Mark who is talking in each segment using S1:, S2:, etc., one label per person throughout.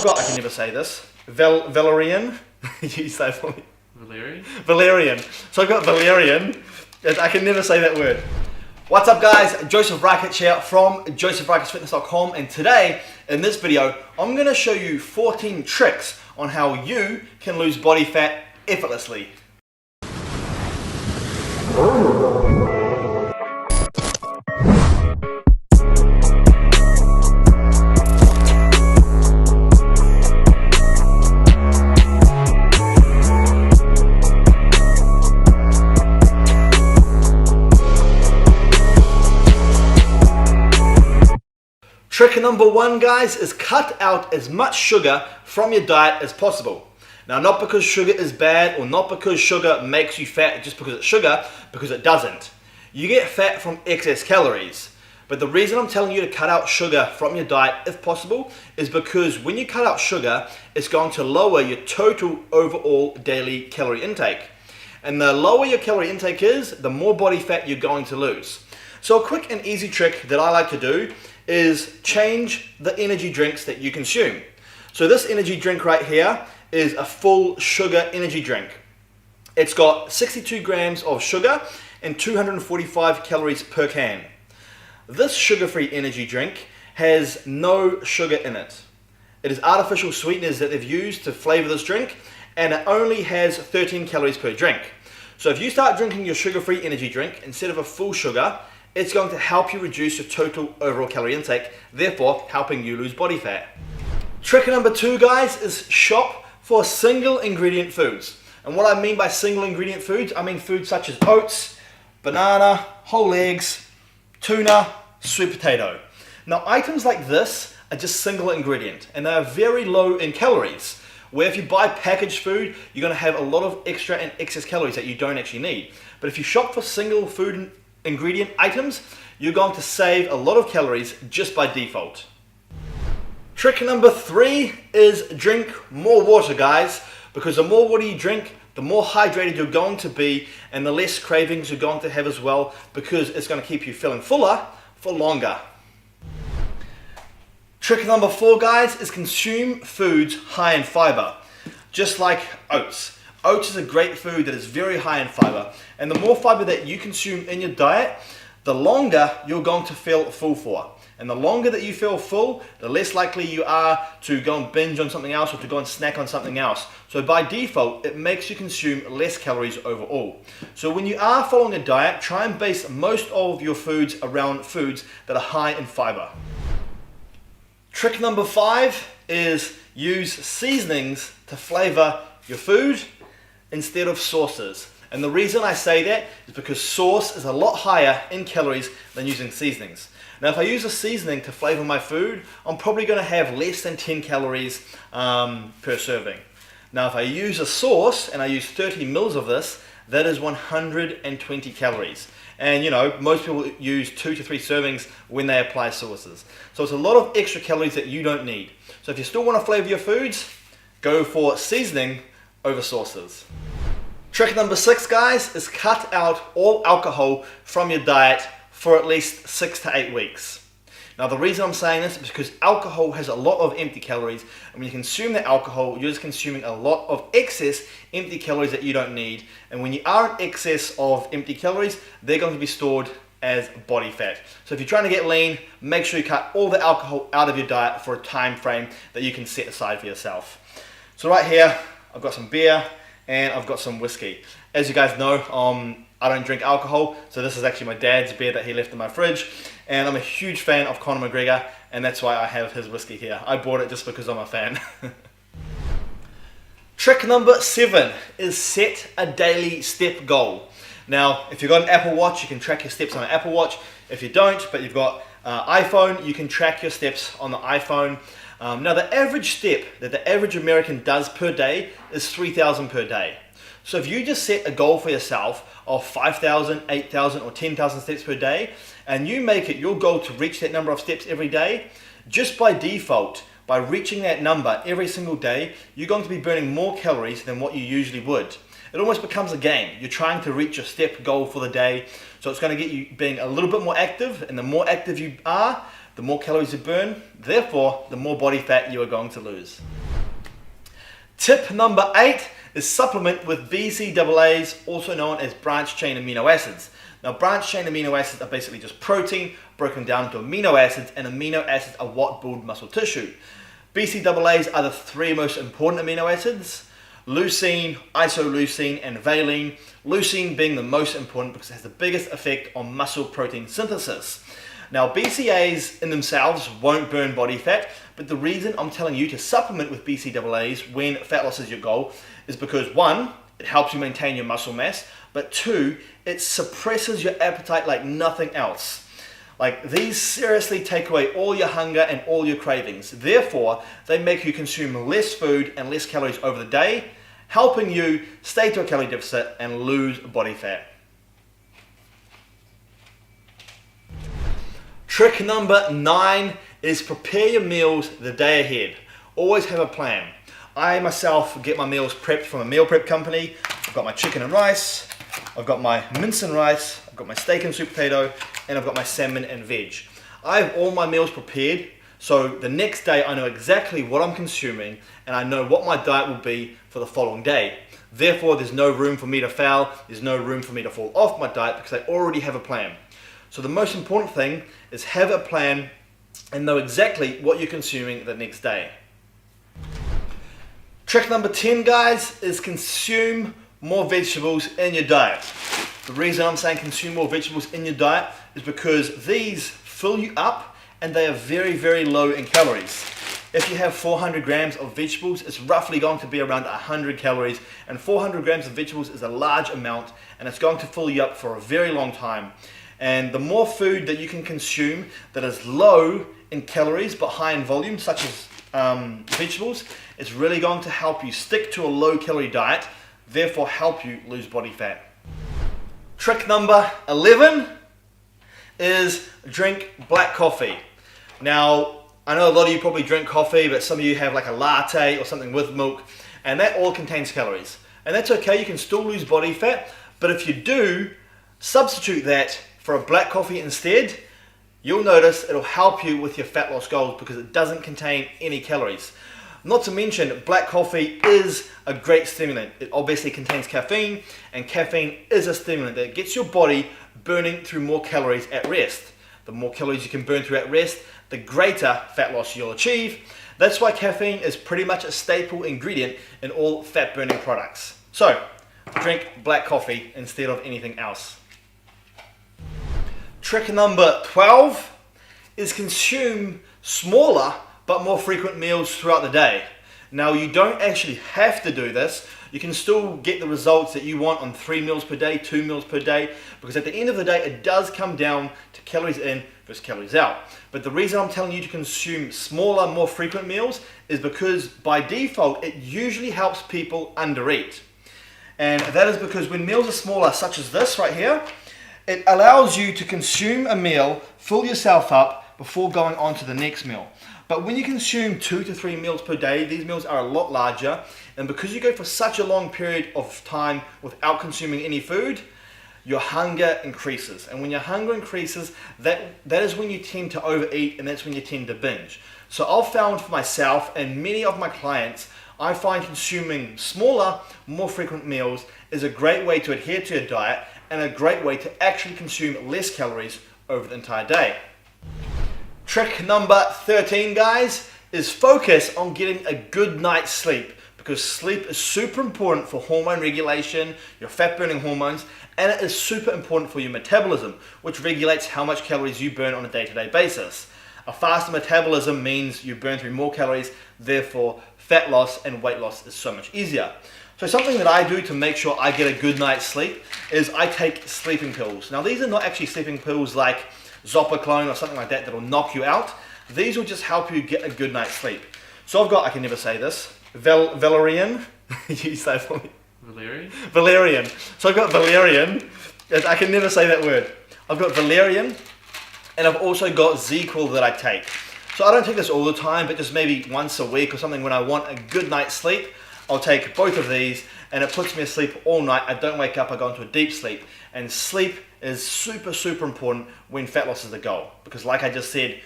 S1: I can never say this. Valerian. You say it for me.
S2: Valerian?
S1: Valerian. So I've got Valerian. I can never say that word. What's up guys, Joseph Rakic here from josephrakicfitness.com, and today in this video I'm going to show you 14 tricks on how you can lose body fat effortlessly. Trick number one, guys, is cut out as much sugar from your diet as possible. Now, not because sugar is bad or not because sugar makes you fat just because it's sugar, because it doesn't. You get fat from excess calories. But the reason I'm telling you to cut out sugar from your diet if possible is because when you cut out sugar, it's going to lower your total overall daily calorie intake. And the lower your calorie intake is, the more body fat you're going to lose. So a quick and easy trick that I like to do is change the energy drinks that you consume. So this energy drink right here is a full sugar energy drink. It's got 62 grams of sugar and 245 calories per can. This sugar-free energy drink has no sugar in it. It is artificial sweeteners that they've used to flavor this drink, and it only has 13 calories per drink. So if you start drinking your sugar-free energy drink instead of a full sugar, it's going to help you reduce your total overall calorie intake, therefore helping you lose body fat. Trick number two, guys, is shop for single ingredient foods. And what I mean by single ingredient foods, I mean foods such as oats, banana, whole eggs, tuna, sweet potato. Now, items like this are just single ingredient and they are very low in calories. Where if you buy packaged food, you're going to have a lot of extra and excess calories that you don't actually need. But if you shop for single food ingredient items, you're going to save a lot of calories just by default. Trick number three is drink more water, guys, because the more water you drink, the more hydrated you're going to be and the less cravings you're going to have as well, because it's going to keep you feeling fuller for longer. Trick number four, guys, is consume foods high in fiber, just like oats. Oats is a great food that is very high in fiber, and the more fiber that you consume in your diet, the longer you're going to feel full for. And the longer that you feel full, the less likely you are to go and binge on something else or to go and snack on something else. So by default, it makes you consume less calories overall. So when you are following a diet, try and base most of your foods around foods that are high in fiber. Trick number five is use seasonings to flavor your food instead of sauces. And the reason I say that is because sauce is a lot higher in calories than using seasonings. Now, if I use a seasoning to flavor my food, I'm probably going to have less than 10 calories per serving. Now, if I use a sauce and I use 30 mils of this, that is 120 calories. And you know, most people use 2 to 3 servings when they apply sauces. So it's a lot of extra calories that you don't need. So if you still want to flavor your foods, go for seasoning over sauces. Trick number six, guys, is cut out all alcohol from your diet for at least 6 to 8 weeks. Now, the reason I'm saying this is because alcohol has a lot of empty calories, and when you consume the alcohol, you're just consuming a lot of excess empty calories that you don't need. And when you are in excess of empty calories, they're going to be stored as body fat. So if you're trying to get lean, make sure you cut all the alcohol out of your diet for a time frame that you can set aside for yourself. So right here, I've got some beer and I've got some whiskey. As you guys know, I don't drink alcohol, so this is actually my dad's beer that he left in my fridge, and I'm a huge fan of Conor McGregor, and that's why I have his whiskey here. I bought it just because I'm a fan. Trick number seven is set a daily step goal. Now, if you've got an Apple Watch, you can track your steps on an Apple Watch. If you don't, but you've got iPhone, you can track your steps on the iPhone. Now, the average step that the average American does per day is 3,000 per day. So if you just set a goal for yourself of 5,000, 8,000 or 10,000 steps per day, and you make it your goal to reach that number of steps every day, just by default, by reaching that number every single day, you're going to be burning more calories than what you usually would. It almost becomes a game. You're trying to reach your step goal for the day, so it's going to get you being a little bit more active, and the more active you are, the more calories you burn, therefore the more body fat you are going to lose. Tip number 8 is supplement with BCAAs, also known as branched chain amino acids. Now, branched chain amino acids are basically just protein broken down into amino acids, and amino acids are what build muscle tissue. BCAAs are the 3 most important amino acids: leucine, isoleucine, and valine. Leucine being the most important because it has the biggest effect on muscle protein synthesis. Now, BCAAs in themselves won't burn body fat, but the reason I'm telling you to supplement with BCAAs when fat loss is your goal is because 1, it helps you maintain your muscle mass, but 2, it suppresses your appetite like nothing else. Like, these seriously take away all your hunger and all your cravings. Therefore, they make you consume less food and less calories over the day, helping you stay to a calorie deficit and lose body fat. Trick number 9 is prepare your meals the day ahead. Always have a plan. I myself get my meals prepped from a meal prep company. I've got my chicken and rice, I've got my mince and rice, I've got my steak and sweet potato, and I've got my salmon and veg. I have all my meals prepared, so the next day I know exactly what I'm consuming and I know what my diet will be for the following day. Therefore, there's no room for me to fail, there's no room for me to fall off my diet because I already have a plan. So the most important thing is have a plan and know exactly what you're consuming the next day. Trick number 10, guys, is consume more vegetables in your diet. The reason I'm saying consume more vegetables in your diet is because these fill you up and they are very, very low in calories. If you have 400 grams of vegetables, it's roughly going to be around 100 calories, and 400 grams of vegetables is a large amount and it's going to fill you up for a very long time. And the more food that you can consume that is low in calories but high in volume, such as vegetables, it's really going to help you stick to a low calorie diet, therefore help you lose body fat. Trick number 11 is drink black coffee. Now, I know a lot of you probably drink coffee, but some of you have like a latte or something with milk, and that all contains calories. And that's okay, you can still lose body fat, but if you do, substitute that for a black coffee instead. You'll notice it'll help you with your fat loss goals because it doesn't contain any calories. Not to mention, black coffee is a great stimulant. It obviously contains caffeine, and caffeine is a stimulant that gets your body burning through more calories at rest. The more calories you can burn through at rest, the greater fat loss you'll achieve. That's why caffeine is pretty much a staple ingredient in all fat burning products. So, drink black coffee instead of anything else. Trick number 12 is consume smaller but more frequent meals throughout the day. Now, you don't actually have to do this. You can still get the results that you want on 3 meals per day, 2 meals per day, because at the end of the day, it does come down to calories in versus calories out. But the reason I'm telling you to consume smaller, more frequent meals is because by default, it usually helps people undereat. And that is because when meals are smaller, such as this right here, it allows you to consume a meal, fill yourself up before going on to the next meal. But when you consume 2 to 3 meals per day, these meals are a lot larger, and because you go for such a long period of time without consuming any food, your hunger increases. And when your hunger increases, that is when you tend to overeat, and that's when you tend to binge. So I've found for myself and many of my clients, I find consuming smaller, more frequent meals is a great way to adhere to your diet and a great way to actually consume less calories over the entire day. Trick number 13, guys, is focus on getting a good night's sleep, because sleep is super important for hormone regulation, your fat burning hormones, and it is super important for your metabolism, which regulates how much calories you burn on a day-to-day basis. A faster metabolism means you burn through more calories, therefore fat loss and weight loss is so much easier. So something that I do to make sure I get a good night's sleep is I take sleeping pills. Now, these are not actually sleeping pills like Zopiclone or something like that that'll knock you out. These will just help you get a good night's sleep. So I've got, I can never say this, Valerian. You say it for me.
S2: Valerian?
S1: Valerian. So I've got Valerian. I can never say that word. I've got Valerian, and I've also got ZQL that I take. So I don't take this all the time, but just maybe once a week or something when I want a good night's sleep, I'll take both of these, and it puts me asleep all night. I don't wake up, I go into a deep sleep. And sleep is super, super important when fat loss is the goal. Because like I just said,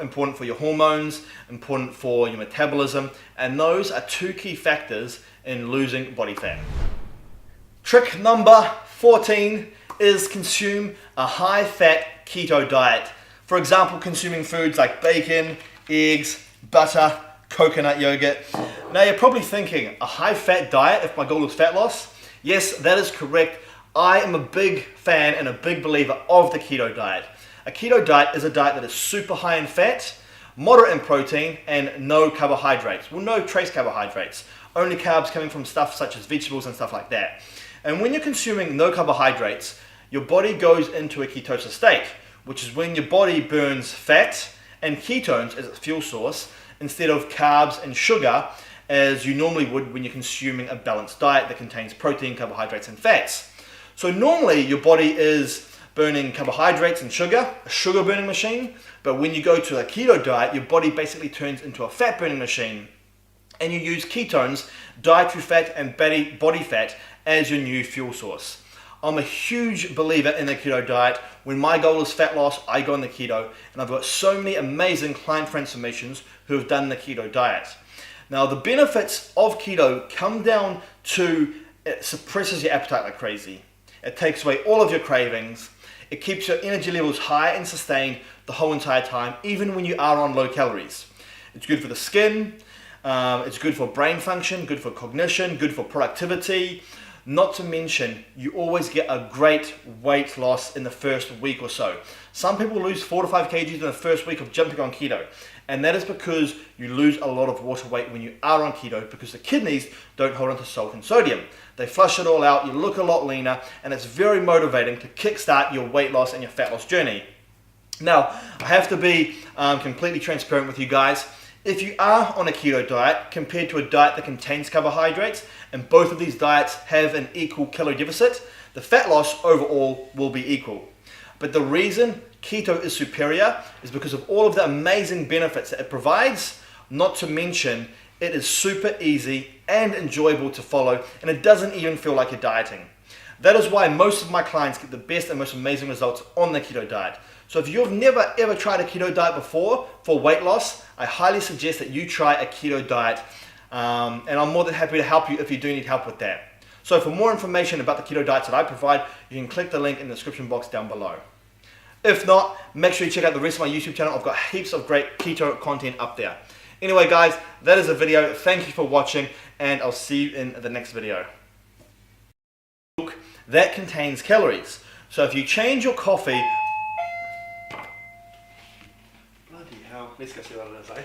S1: important for your hormones, important for your metabolism, and those are 2 key factors in losing body fat. Trick number 14 is consume a high-fat keto diet. For example, consuming foods like bacon, eggs, butter, coconut yogurt. Now you're probably thinking, a high-fat diet if my goal is fat loss? Yes, that is correct. I am a big fan and a big believer of the keto diet. A keto diet is a diet that is super high in fat, moderate in protein, and no carbohydrates. Well, no trace carbohydrates. Only carbs coming from stuff such as vegetables and stuff like that. And when you're consuming no carbohydrates, your body goes into a ketosis state, which is when your body burns fat and ketones as its fuel source instead of carbs and sugar as you normally would when you're consuming a balanced diet that contains protein, carbohydrates, and fats. So normally your body is burning carbohydrates and sugar, a sugar burning machine, but when you go to a keto diet, your body basically turns into a fat burning machine, and you use ketones, dietary fat, and body fat as your new fuel source. I'm a huge believer in the keto diet. When my goal is fat loss, I go on the keto, and I've got so many amazing client transformations who have done the keto diet. Now, the benefits of keto come down to it suppresses your appetite like crazy. It takes away all of your cravings. It keeps your energy levels high and sustained the whole entire time, even when you are on low calories. It's good for the skin. It's good for brain function, good for cognition, good for productivity. Not to mention, you always get a great weight loss in the first week or so. Some people lose 4 to 5 kgs in the first week of jumping on keto. And that is because you lose a lot of water weight when you are on keto because the kidneys don't hold onto salt and sodium. They flush it all out, you look a lot leaner, and it's very motivating to kickstart your weight loss and your fat loss journey. Now, I have to be completely transparent with you guys. If you are on a keto diet compared to a diet that contains carbohydrates, and both of these diets have an equal calorie deficit, the fat loss overall will be equal. But the reason keto is superior is because of all of the amazing benefits that it provides, not to mention it is super easy and enjoyable to follow, and it doesn't even feel like you're dieting. That is why most of my clients get the best and most amazing results on the keto diet. So if you've never ever tried a keto diet before for weight loss, I highly suggest that you try a keto diet, and I'm more than happy to help you if you do need help with that. So for more information about the keto diets that I provide, you can click the link in the description box down below. If not, make sure you check out the rest of my YouTube channel. I've got heaps of great keto content up there. Anyway guys, that is the video. Thank you for watching, and I'll see you in the next video. That contains calories. So if you change your coffee... Bloody hell. Let's go see what it is, eh?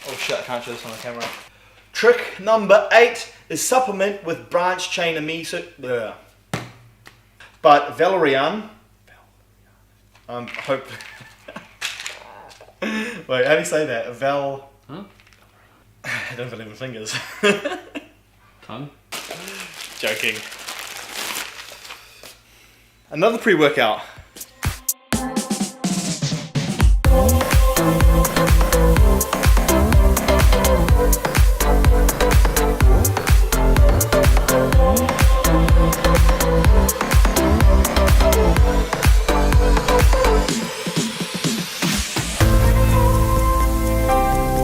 S1: Oh shit, I can't show this on the camera. Trick number 8 is supplement with branch chain amino. But valerian... hope... Wait, how do you say that? Huh? I don't believe my fingers.
S2: Tongue?
S1: Joking. Another pre-workout.